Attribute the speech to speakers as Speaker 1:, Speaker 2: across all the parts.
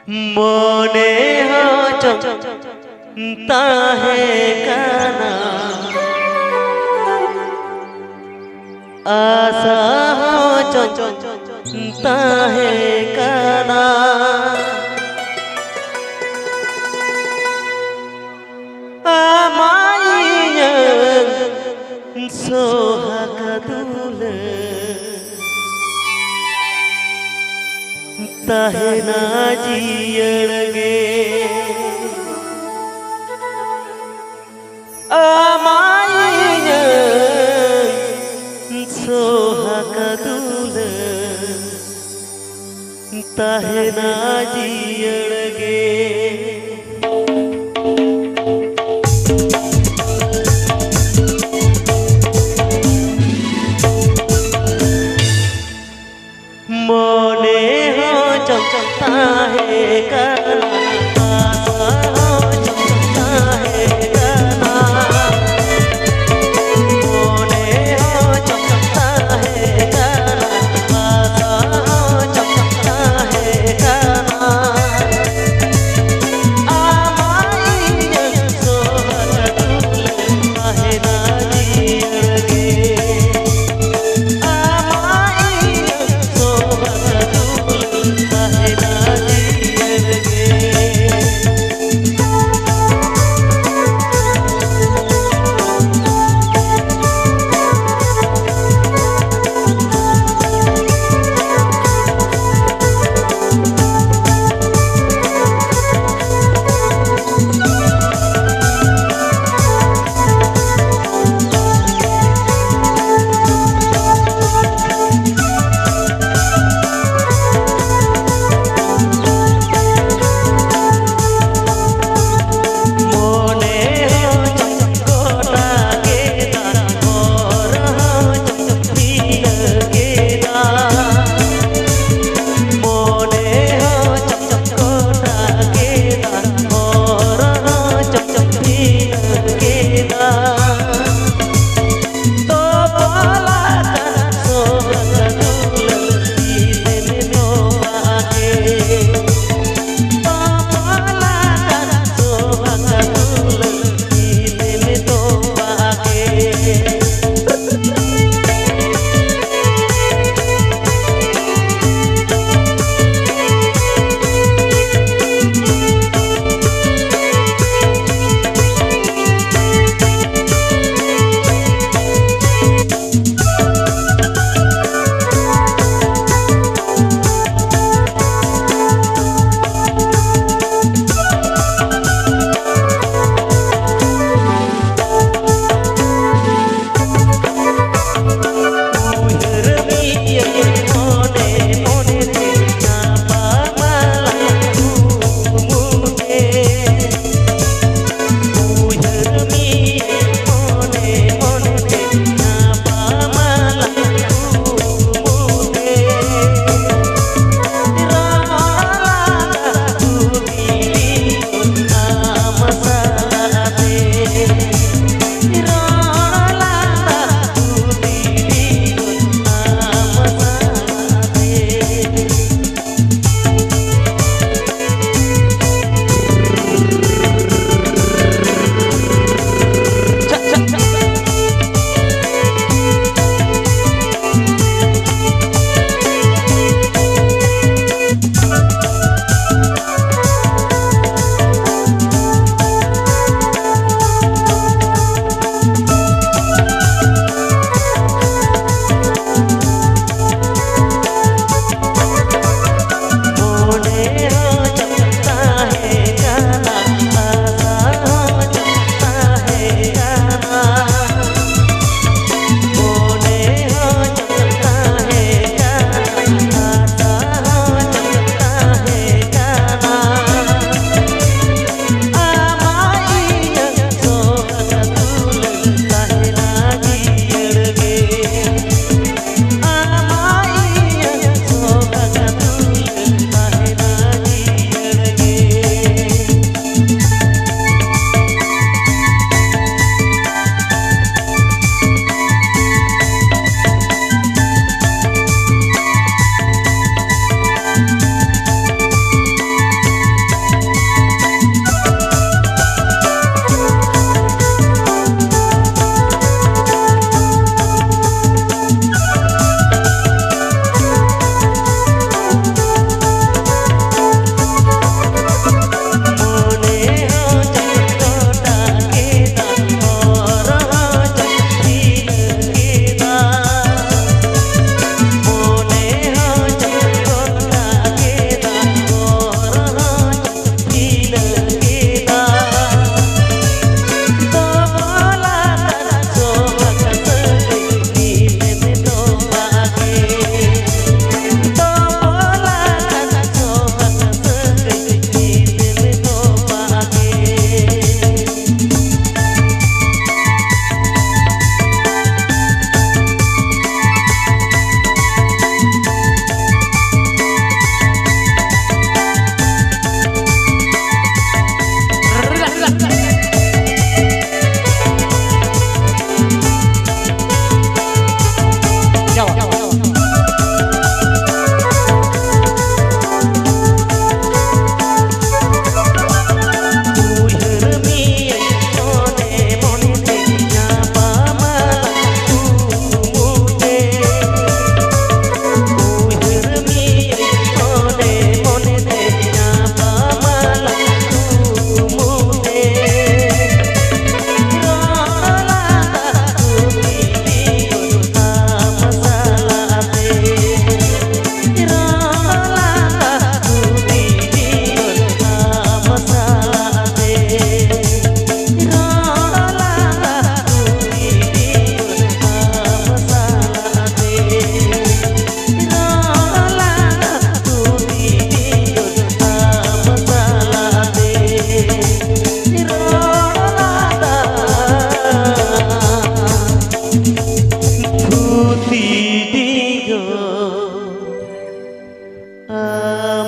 Speaker 1: मोने हो चंता है काना आशा हो चंता है काना आमाइया सोहागदुल ताहेना जियड़गे आमाइया सोहागदुल ताहेना जियड़गे मोने हो चंता है काना आशा हो चंता है काना मोने हो चंता है काना आशा हो चंता है काना आमाइया सोहागदुल ताहेना जियड़गे ताहेना जियड़गे।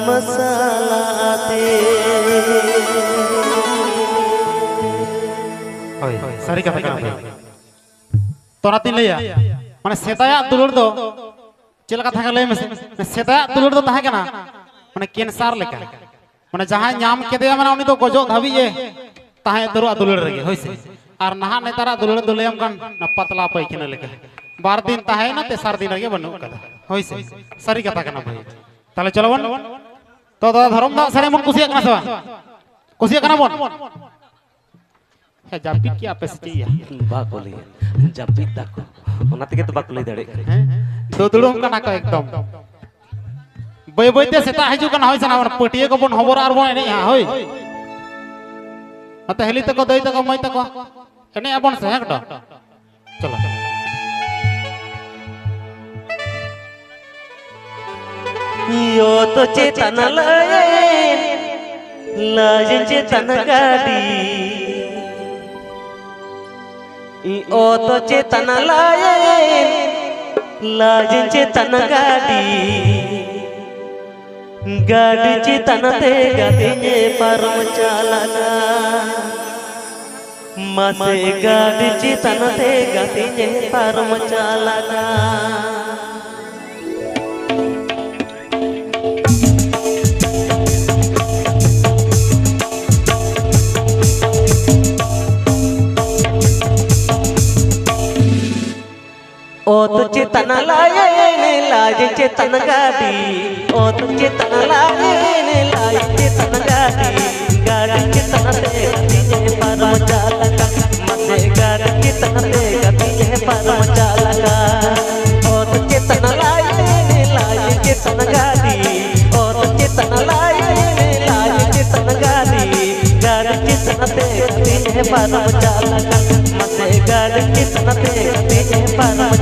Speaker 1: मसाला
Speaker 2: सारी कथा करना तोरा तीन लिया माने सेताया दुलुर दो चलका था ले में सेताया दुलुर दो ताहे कना माने कैंसर लेका माने जहां नाम केदे माने उनी तो गजो धाबी ए ताहे दरो दुलुर रगे होइसे और नहा नेतारा दुलुर दुलेम कन न पतला पैखिना लेका बार दिन ताहे ना तेसार दिन रगे बनु कदा होइसे सारी कथा करना भाई ताले चलो बन तो दादा धर्म दा सारे मन कुसिया कना सवा कुसिया कना बन है जापी की आपे से या
Speaker 1: बाकोली जापी ताको ओना तके तो बाकोली दड़े
Speaker 2: दो दुड़म कना को एकदम बय बयते सेता हिजु कना होइस ना पटिए को बन हबर आर बन एने होय अत हेली तको दई तको मई तको एने अपन से हेकटा चलो
Speaker 1: यो तो चेतन लाजन चेतन गाड़ी ओ तो चेतन लाजन चेतन गाड़ी गाड़ी चेतन ते गतिने परम चालना मसे गाड़ी चेतन ते गतिने परम चालना ओ तो चेतन लाज चेतन गाड़ी ओ तो चेतन लाज चेतन गाड़ी गाड़ी चेतन ते गति परम चालका मते गाड़ी चेतन ते गति परम चालका ओ तो चेतन लाज चेतन गाड़ी ओ तो चेतन लाज चेतन गाड़ी गाड़ी चेतन ते गति परम चालका मते गाड़ी चेतन ते गति परम चालका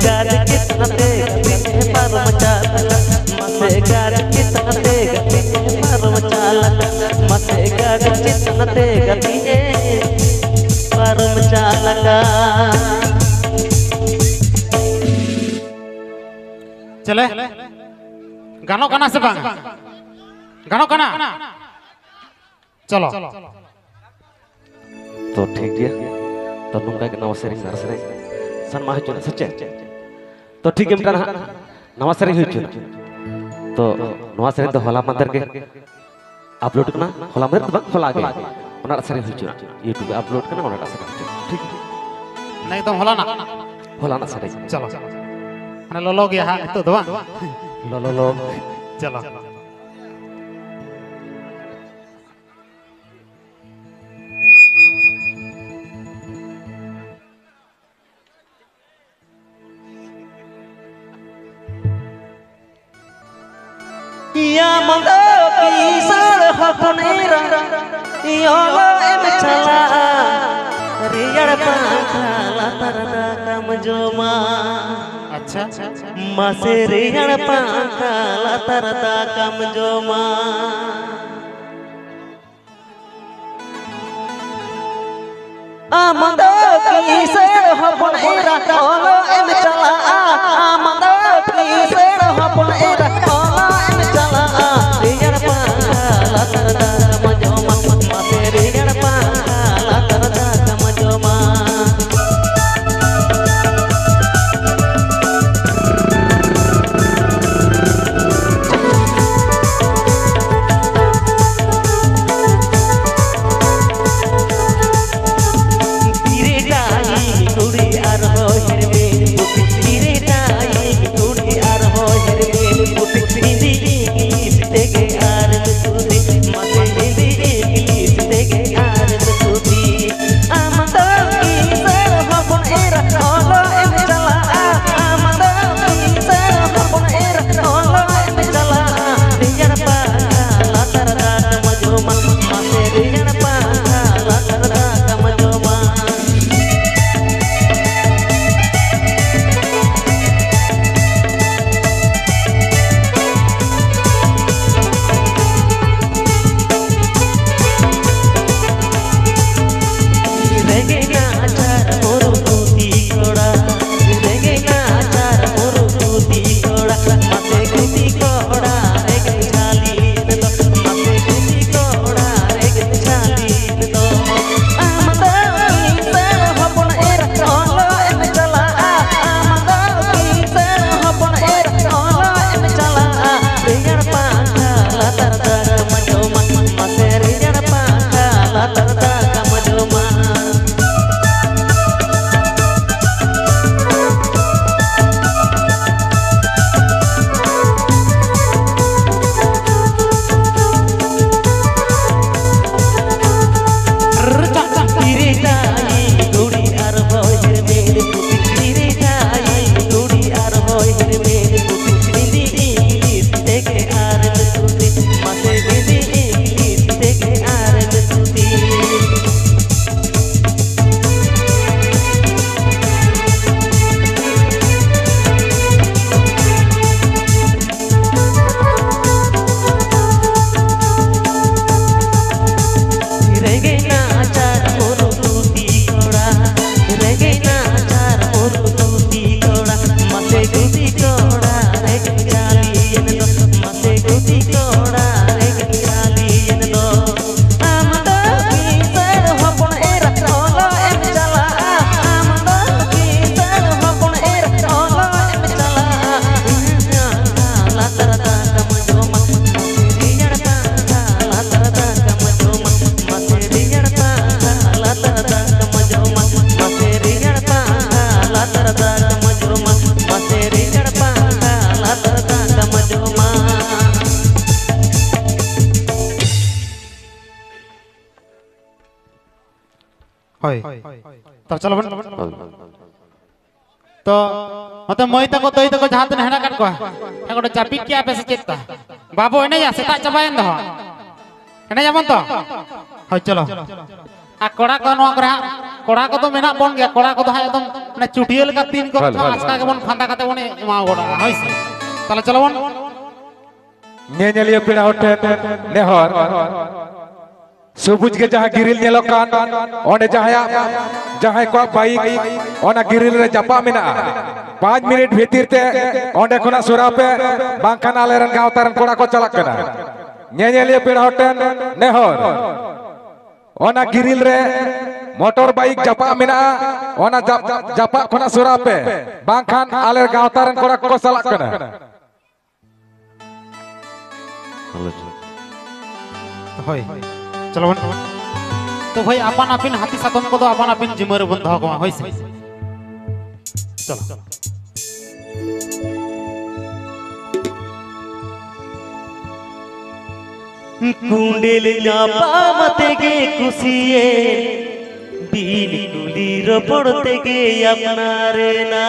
Speaker 1: गाज के तनते गति पर मचाला मसे गाज के तनते गति पर मचाला मसे गाज के तनते गति पर मचाला
Speaker 2: चले गानों गाना से बांग गानों गाना चलो
Speaker 1: तो ठीक है तो नुंगा के नवा सेरिंग नरसरे सन माह चुना सच्चे तो ठीक है मिटाना नवा सेरिंग हुई चुना तो नवा सेरिंग तो होला मंदिर के अपलोड करना होला मंदिर तो होला आगे उन्हारा सेरिंग हुई चुना यूट्यूब पे अपलोड करना उन्हारा सेरिंग ठीक
Speaker 2: नहीं तो होला ना
Speaker 1: सेरिंग
Speaker 2: चलो अने लोलो गया हा तो दवा
Speaker 1: लो
Speaker 2: चलो
Speaker 1: या मंगो की सर हपनेरा योलो एम चला रियड़ पाखाला तरदा कम जोमा
Speaker 2: अच्छा
Speaker 1: मसे रियड़ पाखाला तरदा कम जोमा मंगो की सर हपनेरा योलो एम चला मंगो की सर हपनेरा
Speaker 2: तब चलो तो मते मई तको तई तको जहां तने हेना काट को एगोटे चापी क्या पे से चित्ता बाबू एने जा सेता चबायन दो एने जाबन तो हो चलो आ कोड़ा को नवा करे कोड़ा को तो मेना बन गया कोड़ा को तो है एकदम माने चुटियल का तीन को आस्का के बन फांदा काते बन एमा गोड़ा होइस ताले चलो बन
Speaker 3: नेनेलिया पेड़ा होटे नेहर सुबुज के जहां गिरिल नेलोकान ओने जहां को बाइक ओना गिरिल रे जपा मेना 5 मिनट भीतर ते ओंडे खोना सुरा पे बांखान आलेरन गावतारन कोड़ा को चलक कना नेनेलिया पेड़ा होटे नेहर ओना गिरिल रे मोटर बाइक जपा मेना ओना जपा खोना सुरा पे बांखान आलेर गावतारन कोड़ा को चलक कना
Speaker 2: होय चलो बन तो भाई अपन अपन हाथी सातम को तो अपन अपन जिम्मेदारी बंध को होइस चलो
Speaker 1: कुंडेल पामते गे खुशिए बीन कुलीर पड़ते गे अपनारे ना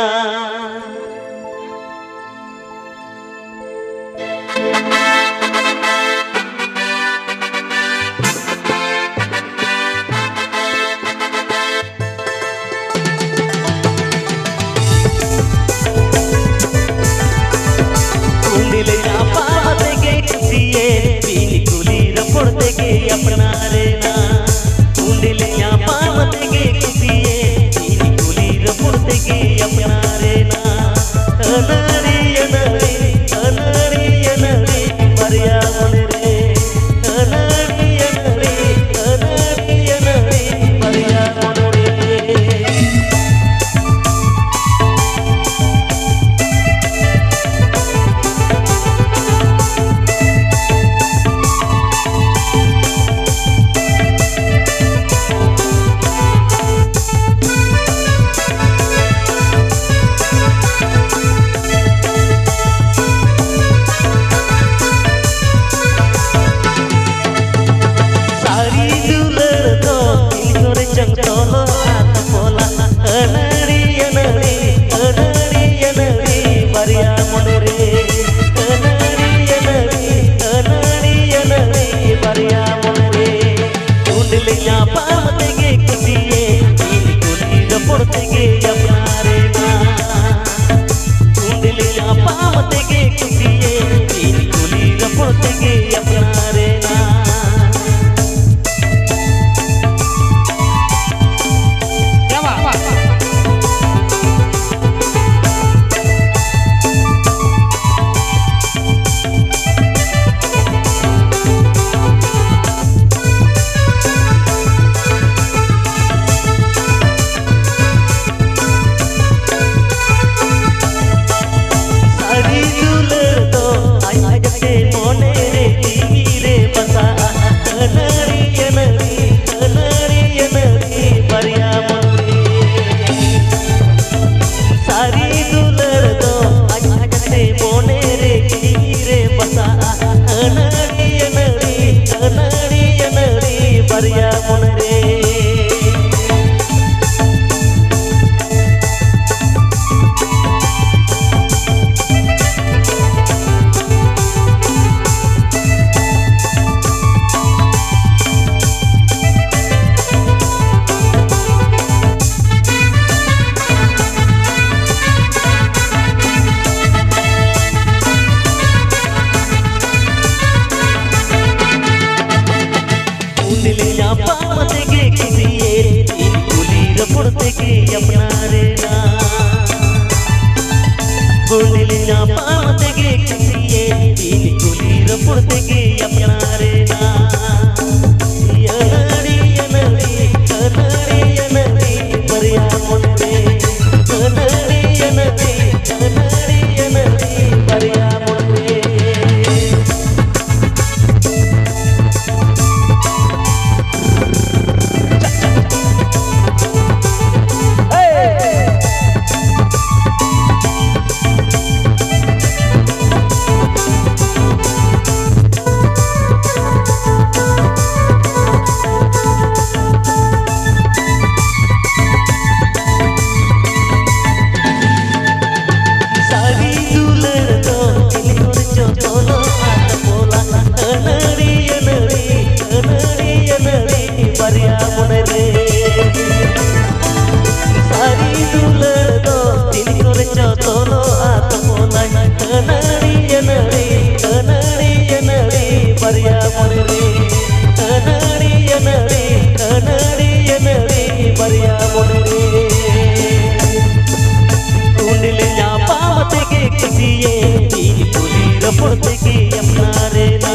Speaker 1: अपना रे ना कुंडले पामत गे खुशिए बीन कुलीर पड़ते गे अपना रे ना अनरे मरिया मन रे अनरे मरिया मन रे अपना रे ना बोले ना पामते गे खुशिए बीन कुलीर पड़ते गे अपना रे ना अनरी परिया मन रे अनरी परिया मन रे पड़ते के अपना रेना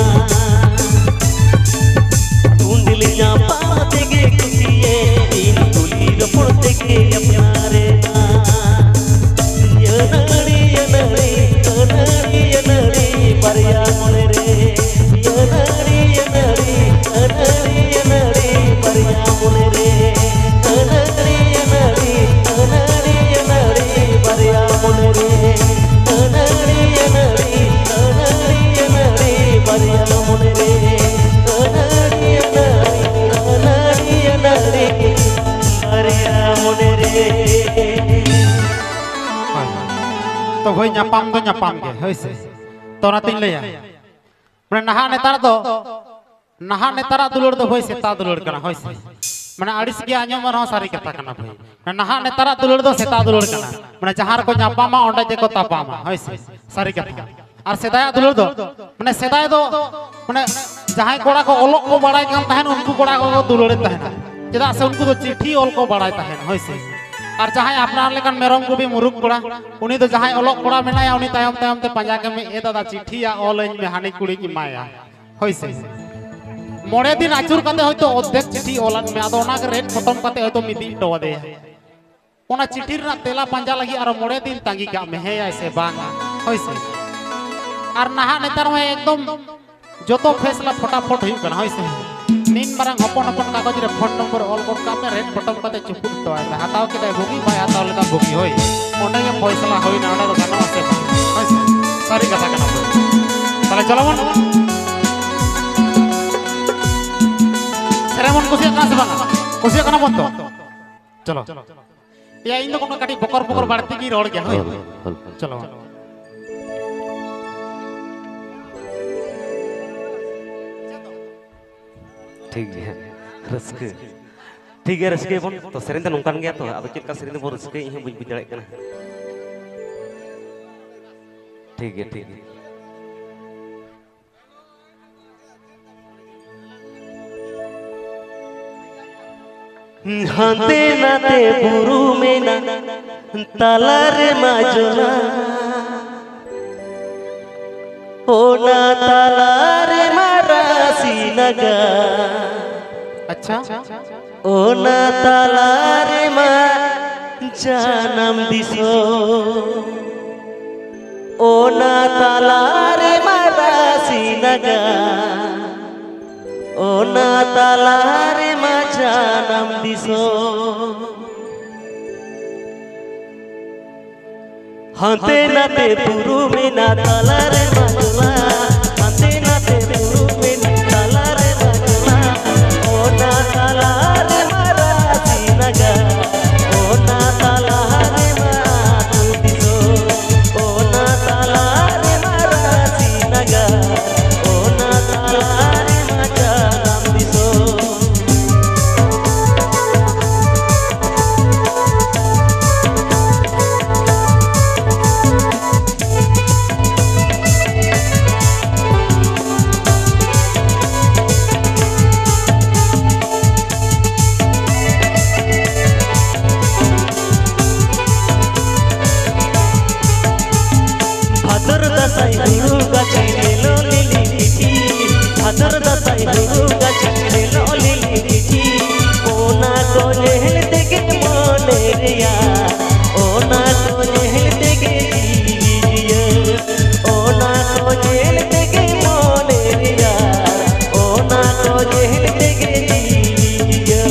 Speaker 1: कुंडली ना पाते के कुतिए इन तुली पड़ते के अपना रेना यनड़ी यनड़ी यनड़ी यनड़ी परिया मोरे रे यनड़ी यनड़ी यनड़ी यनड़ी परिया मोरे रे यनड़ी यनड़ी यनड़ी यनड़ी परिया मोरे रे यनड़ी यनड़ी यनड़ी यनड़ी परिया मोरे रे यनड़ी यनड़ी यनड़ी यनड़ी परिया मोरे रे
Speaker 2: तो होई ᱧᱟᱯᱟᱢ ᱫᱚ ᱧᱟᱯᱟᱢ ᱜᱮ ᱦᱳᱭ ᱥᱮ ᱛᱚ ᱚᱱᱟᱛᱤᱧ ᱞᱟᱹᱭᱟ ᱢᱟᱱᱮ ᱱᱟᱦᱟᱜ ᱱᱮᱛᱟᱨᱟᱜ ᱫᱩᱞᱟᱹᱲ ᱫᱚ ᱦᱳᱭ ᱥᱮᱛᱟ ᱫᱩᱞᱟᱹᱲ ᱠᱟᱱᱟ ᱦᱳᱭ ᱥᱮ ᱢᱟᱱᱮ ᱟᱹᱲᱤᱥ ᱜᱮ ᱟᱸᱡᱚᱢ ᱨᱮᱦᱚᱸ ᱥᱟᱹᱨᱤ ᱠᱟᱛᱷᱟ ᱠᱟᱱᱟ ᱵᱷᱟᱹᱭ ᱢᱟᱱᱮ ᱱᱟᱦᱟᱜ ᱱᱮᱛᱟᱨᱟᱜ ᱫᱩᱞᱟᱹᱲ ᱫᱚ ᱥᱮᱛᱟ ᱫᱩᱞᱟᱹᱲ ᱠᱟᱱᱟ ᱢᱟᱱᱮ ᱡᱟᱦᱟᱸ ᱨᱮᱠᱚ ᱧᱟᱯᱟᱢᱟ ᱚᱸᱰᱮ ᱜᱮᱠᱚ ᱛᱟᱯᱟᱢᱟ ᱦᱳᱭ ᱥᱮ ᱥᱟᱹᱨᱤ ᱠᱟᱛᱷᱟ ᱟᱨ ᱥᱮᱫᱟᱭᱟᱜ ᱫᱩᱞᱟᱹᱲ ᱫᱚ ᱢᱟᱱᱮ ᱥᱮᱫᱟᱭ ᱫᱚ ᱢᱟᱱᱮ ᱡᱟᱦᱟᱸᱭ ᱠᱚᱲᱟ ᱠᱚ ᱚᱞᱚᱜ ᱠᱚ ᱵᱟᱲᱟᱭ ᱠᱟᱱ ᱛᱟᱦᱮᱱ ᱩᱱᱠᱩ ᱠᱚᱲᱟ ᱠᱚ ᱫᱩᱞᱟᱹᱲᱮᱫ ᱛᱟᱦᱮᱱᱟ ᱪᱮᱫᱟᱜ ᱥᱮ ᱩᱱᱠᱩ ᱫᱚ ᱪᱤᱴᱷᱤ ᱚᱞ ᱠᱚ ᱵᱟᱲᱟᱭ ᱛᱟᱦᱮᱱ ᱦᱳᱭ ᱥᱮ আর যাহাই আপনার লেখান মেরম গুবি মুরুক কোড়া উনি তো যাহাই অলক কোড়া মেনায়া উনি তায়ম তায়ম তে পাঁজা কে মে এ দাদা চিঠিয়া অলইন মে হানি কুড়ি কি মায়া হইছে মড়ে দিন আচুর কাতে হয়তো অর্ধেক চিঠি অলান মে আদো ওনাকে রেট খতম কাতে হয়তো মিদি টওয়া দে ওনা চিঠির না তেলা পাঁজা লাগি আর মড়ে দিন তাঙ্গি কা মে হে আইসে বাং হইছে আর নাহা নেতার মে একদম যত ফেসলা ফটাফট হই কানা হইছে नीन बारंग हपन हपन कागज रे फोन नंबर ऑल कोड का पे रेट बटन काते चुपुट तो है हटाओ के दे बुगी बाय हटाओ लेका बुगी होय ओंडे के फैसला होय ना ओंडे गाना আছে सारी कथा कना তাহলে চলো মন সেরেমন কুসিয়া কাছে বানা কুসিয়া কানা বন্ধ চলো ইয়া ইন কোন কাটি বকর বকর বাড়তি কি রড় গয়া होय চলো
Speaker 1: ठीक है रस्के ठीक है रस्के बन तो सेरेन तो नोंकान गया तो अब चेक का सेरेन बो रस्के इह बुझ बुझ कना ठीक है हाते नाते बुरु में ना तालार माजुला ओ ना तालार मारासी नगा
Speaker 2: अच्छा
Speaker 1: ओ ना तालार मा जानम दिसो ओ ना तालार मारासी नगा ओ ना तालार मा जानम दिसो हाते नाते पुरु में ना तालार माजुला हाते नाते पुरु में ना तालार माजुला ओ ना तालार मारासी नगा ओ ना तालार मा तू दिसो ओ ना तालार मारासी नगा ओ ना तालार मा जानम दिसो भादर दसाई हुरु गाछी लो लिली लिटी भादर दसाई हुरु गाछी लो लिली लिटी ओना को लेहल देगे मोने रिया ओना को लेहल देगे जीजिया ओना को लेहल देगे मोने रिया ओना को लेहल देगे जीजिया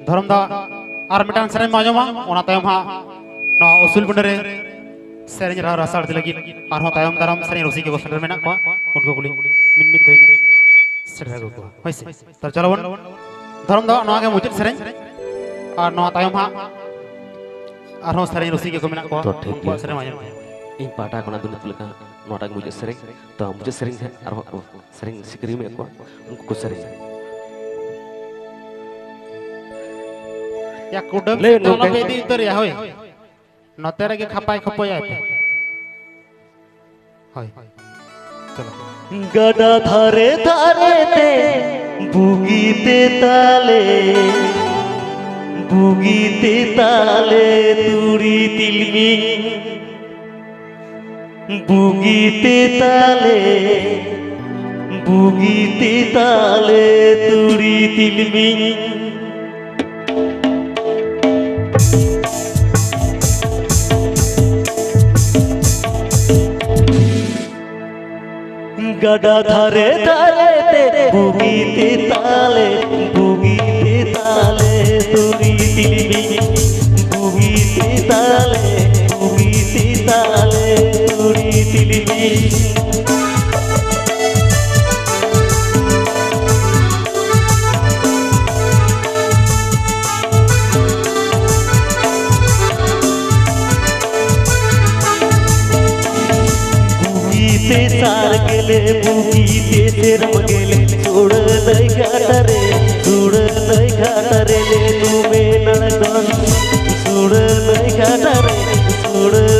Speaker 2: धर्म दा और मिटान सेरें माजमा ओना तायम हा ना उसूल बंडरे सेरें रहा रासार दिलगी और हो तायम दाराम सेरें रोसी के गोस्टर में ना को उनको कुली मिन मिन तोइnya सेरें को होइसे तर चलो वन धर्म दा नवा के मुचित सेरें और नवा तायम हा और हो सेरें रोसी के को में ना को उनको सेरें माजमा
Speaker 1: इन पाटा कोना दुनिया तुलका नोटा मुझे सेरें तो मुझे सेरें है और सेरें सिकरी में को उनको को सेरें
Speaker 2: या कुडम
Speaker 1: ले
Speaker 2: तो ना बेदी उतर या होय नतेरे के खपाई खपोया होय चलो
Speaker 1: गड़ा धारे धारे ते बुगीते ताले तुरी तिलमी बुगीते ताले तुरी तिलमी गड़ा धारे धारे ते बुगीते ताले तुरी तिलमी बुगीते ताले तुरी तिलमी बुगीते सार गेले बुगीते तेरम गेले छोड़ नहीं घाटरे ले तुमे नड़गन छोड़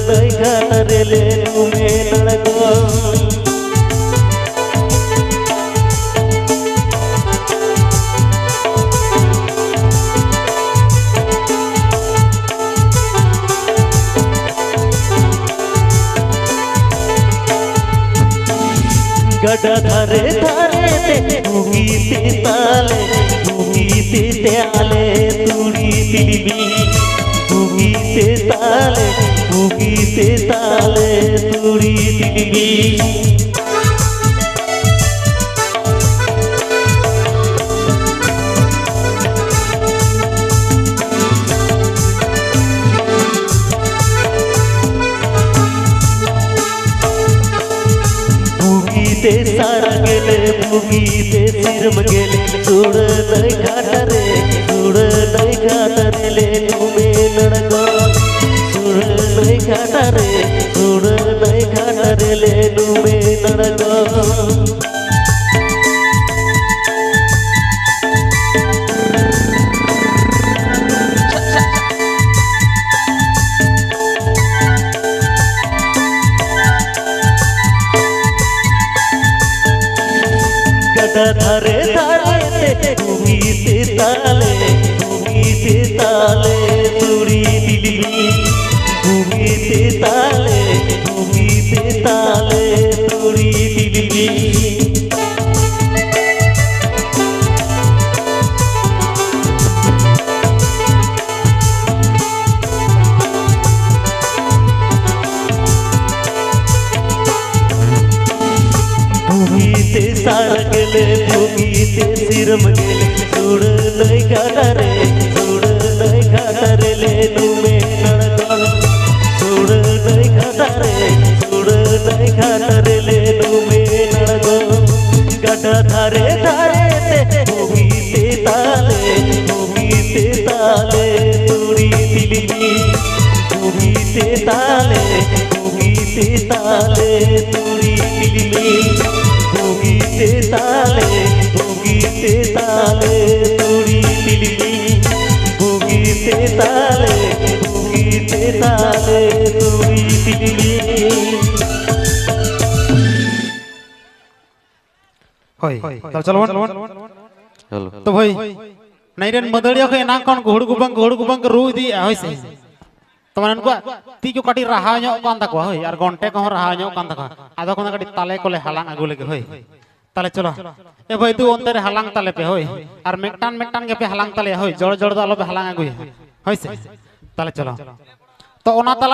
Speaker 1: नहीं घाटरे ले तुमे नड़गन गड़ा धारे धारे ते बुगीते ताले तुरी तिलमी बुगीते ताले तुरी तिलमी बुगीते सारा गेले बुगीते सिरम गेले छोड़ नहीं घाटरे ले तुमे नड़गन छोड़ नहीं घाटरे ले तुमे नड़गन गड़ा धारे धारे ते बुगीते ताले तुरी तिलमी बुगीते ताले तुरी तिलमी बुगीते सार गेले बुगीते सिरम गेले छोड़ नहीं घाटरे ले तुमे नड़गन छोड़ नहीं घाटरे ले तुमे नड़गन गड़ा धारे धारे ते बुगीते ताले तुरी तिलमी बुगीते ताले तुरी तिलमी बुगीते ताले तुरी तिलमी बुगीते ताले तुरी तिलमी
Speaker 2: होय तब चलो तो भाई नैरन मदड़िया के ना कोन घोड़ गुबंग रू दी होइसे तो मन को ती को काटी रहा ᱧᱚᱜ कान तको होय और घंटे को रहा ᱧᱚᱜ कान तको आदो कोन काटी ताले कोले हलांग आगु लगे होय ताले चलो ए भाई तू अंतर हलांग ताले पे होय और मेकटान के पे हलांग ताले होय जोड़ दो आलो पे हलांग आगु होइसे ताले चलो तो ओना ताला